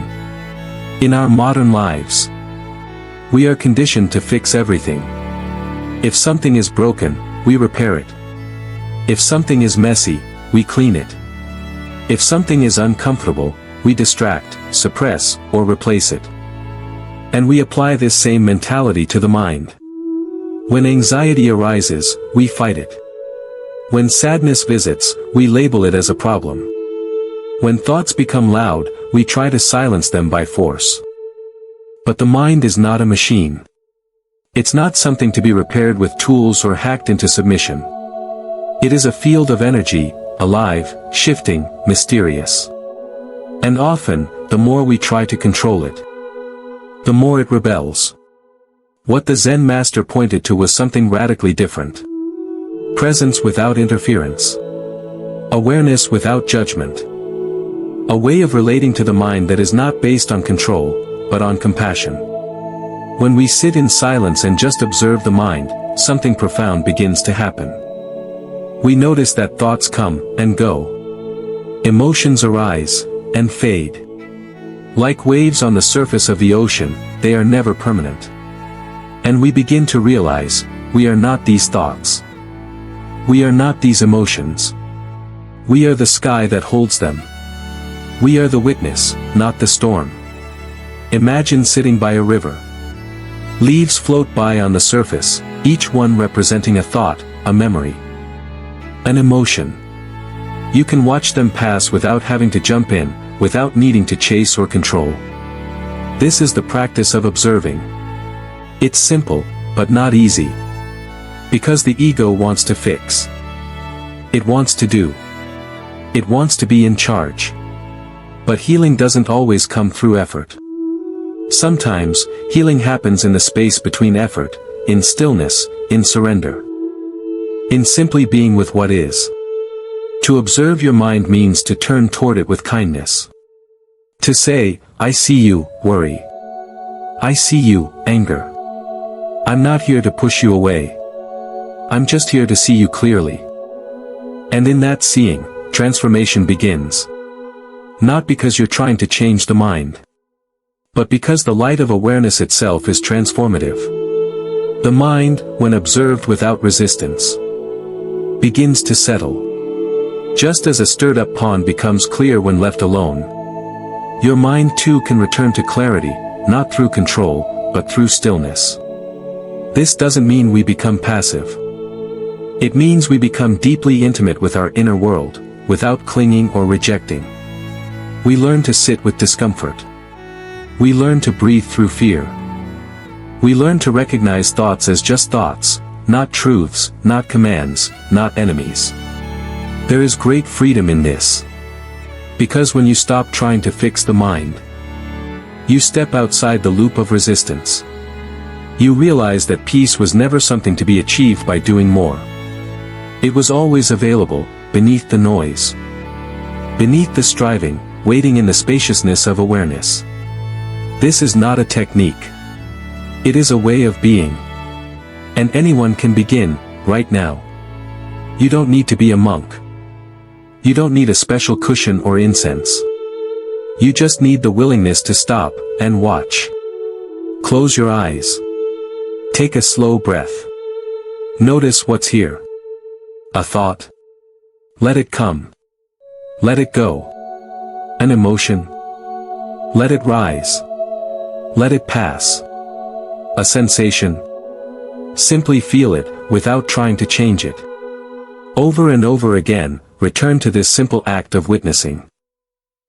In our modern lives, we are conditioned to fix everything. If something is broken, we repair it. If something is messy, we clean it. If something is uncomfortable, we distract, suppress, or replace it. And we apply this same mentality to the mind. When anxiety arises, we fight it. When sadness visits, we label it as a problem. When thoughts become loud, we try to silence them by force. But the mind is not a machine. It's not something to be repaired with tools or hacked into submission. It is a field of energy, alive, shifting, mysterious. And often, the more we try to control it, the more it rebels. What the Zen master pointed to was something radically different. Presence without interference. Awareness without judgment. A way of relating to the mind that is not based on control, but on compassion. When we sit in silence and just observe the mind, something profound begins to happen. We notice that thoughts come and go. Emotions arise and fade. Like waves on the surface of the ocean, they are never permanent. And we begin to realize, we are not these thoughts. We are not these emotions. We are the sky that holds them. We are the witness, not the storm. Imagine sitting by a river. Leaves float by on the surface, each one representing a thought, a memory, an emotion. You can watch them pass without having to jump in, without needing to chase or control. This is the practice of observing. It's simple, but not easy. Because the ego wants to fix. It wants to do. It wants to be in charge. But healing doesn't always come through effort. Sometimes, healing happens in the space between effort, in stillness, in surrender. In simply being with what is. To observe your mind means to turn toward it with kindness. To say, I see you, worry. I see you, anger. I'm not here to push you away. I'm just here to see you clearly. And in that seeing, transformation begins. Not because you're trying to change the mind, but because the light of awareness itself is transformative. The mind, when observed without resistance, begins to settle. Just as a stirred-up pond becomes clear when left alone, your mind too can return to clarity, not through control, but through stillness. This doesn't mean we become passive. It means we become deeply intimate with our inner world, without clinging or rejecting. We learn to sit with discomfort. We learn to breathe through fear. We learn to recognize thoughts as just thoughts, not truths, not commands, not enemies. There is great freedom in this. Because when you stop trying to fix the mind, you step outside the loop of resistance. You realize that peace was never something to be achieved by doing more. It was always available, beneath the noise. Beneath the striving, waiting in the spaciousness of awareness. This is not a technique. It is a way of being. And anyone can begin, right now. You don't need to be a monk. You don't need a special cushion or incense. You just need the willingness to stop, and watch. Close your eyes. Take a slow breath. Notice what's here. A thought. Let it come. Let it go. An emotion. Let it rise. Let it pass. A sensation. Simply feel it, without trying to change it. Over and over again, return to this simple act of witnessing.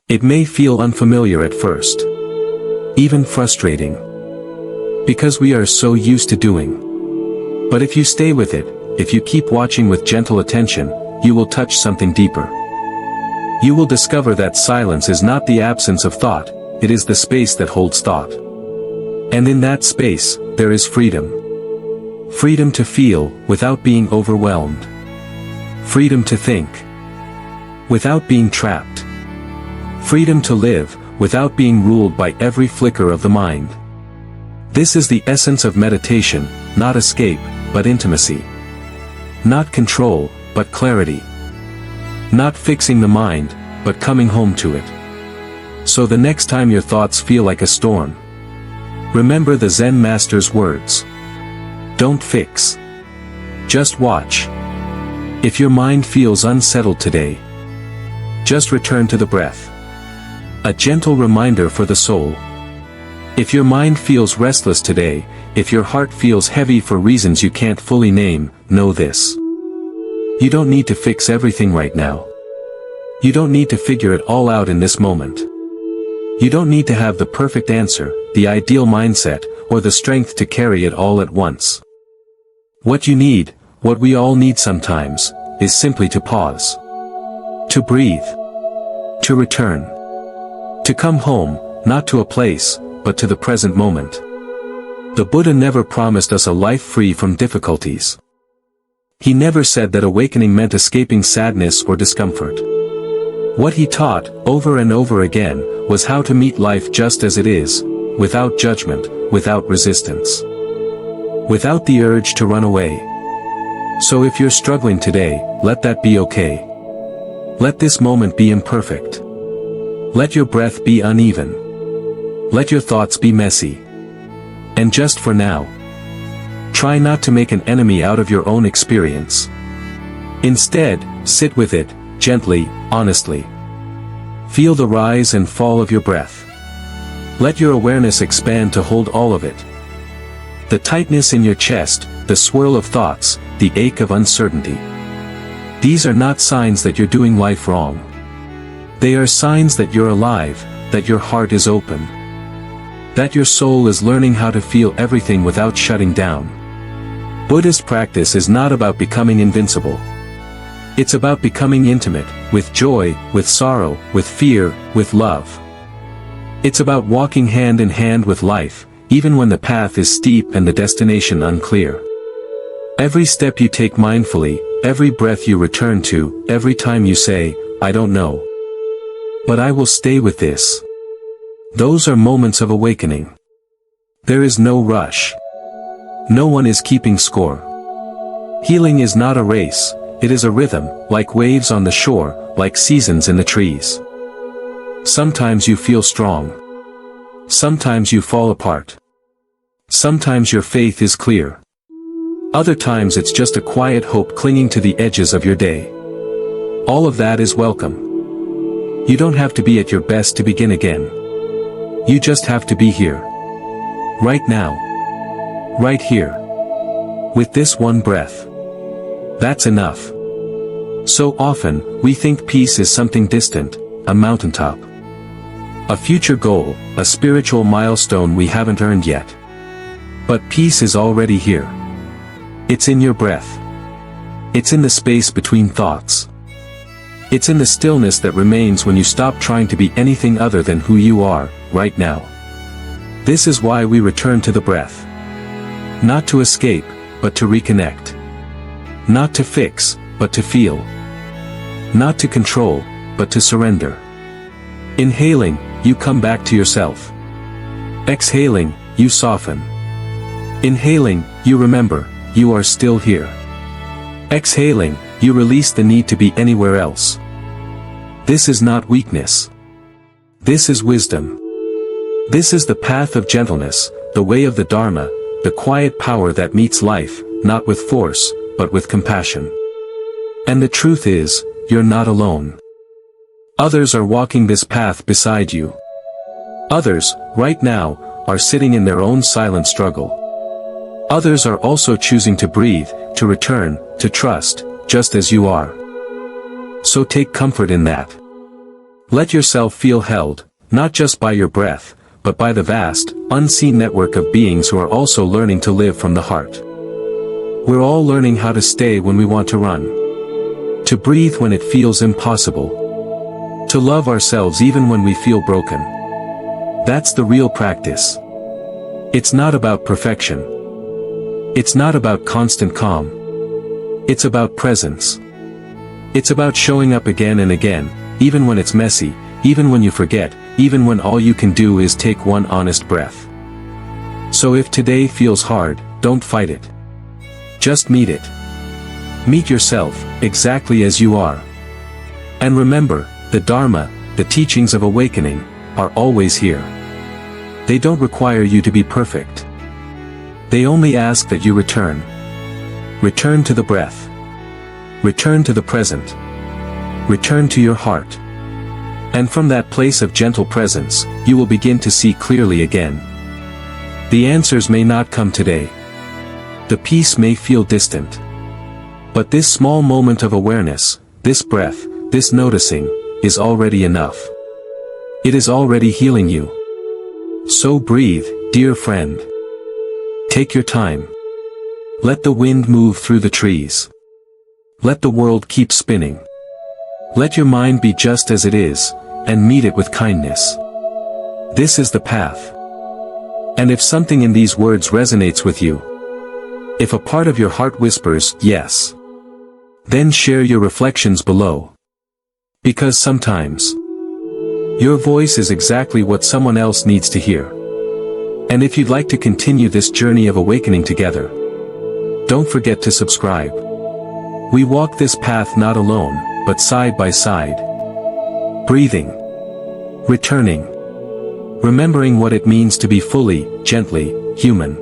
It may feel unfamiliar at first. Even frustrating. Because we are so used to doing. But if you stay with it, if you keep watching with gentle attention, you will touch something deeper. You will discover that silence is not the absence of thought, it is the space that holds thought. And in that space, there is freedom. Freedom to feel, without being overwhelmed. Freedom to think, without being trapped. Freedom to live, without being ruled by every flicker of the mind. This is the essence of meditation, not escape, but intimacy. Not control, but clarity. Not fixing the mind, but coming home to it. So the next time your thoughts feel like a storm, remember the Zen master's words. Don't fix. Just watch. If your mind feels unsettled today, just return to the breath. A gentle reminder for the soul. If your mind feels restless today, if your heart feels heavy for reasons you can't fully name, know this. You don't need to fix everything right now. You don't need to figure it all out in this moment. You don't need to have the perfect answer, the ideal mindset, or the strength to carry it all at once. What you need, what we all need sometimes, is simply to pause. To breathe. To return. To come home, not to a place, but to the present moment. The Buddha never promised us a life free from difficulties. He never said that awakening meant escaping sadness or discomfort. What he taught, over and over again, was how to meet life just as it is, without judgment, without resistance. Without the urge to run away. So if you're struggling today, let that be okay. Let this moment be imperfect. Let your breath be uneven. Let your thoughts be messy. And just for now, try not to make an enemy out of your own experience. Instead, sit with it, gently, honestly. Feel the rise and fall of your breath. Let your awareness expand to hold all of it. The tightness in your chest, the swirl of thoughts, the ache of uncertainty. These are not signs that you're doing life wrong. They are signs that you're alive, that your heart is open. That your soul is learning how to feel everything without shutting down. Buddhist practice is not about becoming invincible. It's about becoming intimate, with joy, with sorrow, with fear, with love. It's about walking hand in hand with life, even when the path is steep and the destination unclear. Every step you take mindfully, every breath you return to, every time you say, I don't know, but I will stay with this. Those are moments of awakening. There is no rush. No one is keeping score. Healing is not a race, it is a rhythm, like waves on the shore, like seasons in the trees. Sometimes you feel strong. Sometimes you fall apart. Sometimes your faith is clear. Other times it's just a quiet hope clinging to the edges of your day. All of that is welcome. You don't have to be at your best to begin again. You just have to be here. Right now. Right here. With this one breath. That's enough. So often, we think peace is something distant, a mountaintop. A future goal, a spiritual milestone we haven't earned yet. But peace is already here. It's in your breath. It's in the space between thoughts. It's in the stillness that remains when you stop trying to be anything other than who you are, right now. This is why we return to the breath. Not to escape, but to reconnect. Not to fix, but to feel. Not to control, but to surrender. Inhaling, you come back to yourself. Exhaling, you soften. Inhaling, you remember, you are still here. Exhaling, you release the need to be anywhere else. This is not weakness. This is wisdom. This is the path of gentleness, the way of the Dharma, the quiet power that meets life, not with force, but with compassion. And the truth is, you're not alone. Others are walking this path beside you. Others, right now, are sitting in their own silent struggle. Others are also choosing to breathe, to return, to trust, just as you are. So take comfort in that. Let yourself feel held, not just by your breath, but by the vast, unseen network of beings who are also learning to live from the heart. We're all learning how to stay when we want to run. To breathe when it feels impossible. To love ourselves even when we feel broken. That's the real practice. It's not about perfection. It's not about constant calm. It's about presence. It's about showing up again and again, even when it's messy, even when you forget, even when all you can do is take one honest breath. So if today feels hard, don't fight it. Just meet it. Meet yourself, exactly as you are. And remember, the Dharma, the teachings of awakening, are always here. They don't require you to be perfect. They only ask that you return. Return to the breath. Return to the present. Return to your heart. And from that place of gentle presence, you will begin to see clearly again. The answers may not come today. The peace may feel distant. But this small moment of awareness, this breath, this noticing, is already enough. It is already healing you. So breathe, dear friend. Take your time. Let the wind move through the trees. Let the world keep spinning. Let your mind be just as it is, and meet it with kindness. This is the path. And if something in these words resonates with you, if a part of your heart whispers, yes, then share your reflections below. Because sometimes, your voice is exactly what someone else needs to hear. And if you'd like to continue this journey of awakening together, don't forget to subscribe. We walk this path not alone, but side by side. Breathing. Returning. Remembering what it means to be fully, gently, human.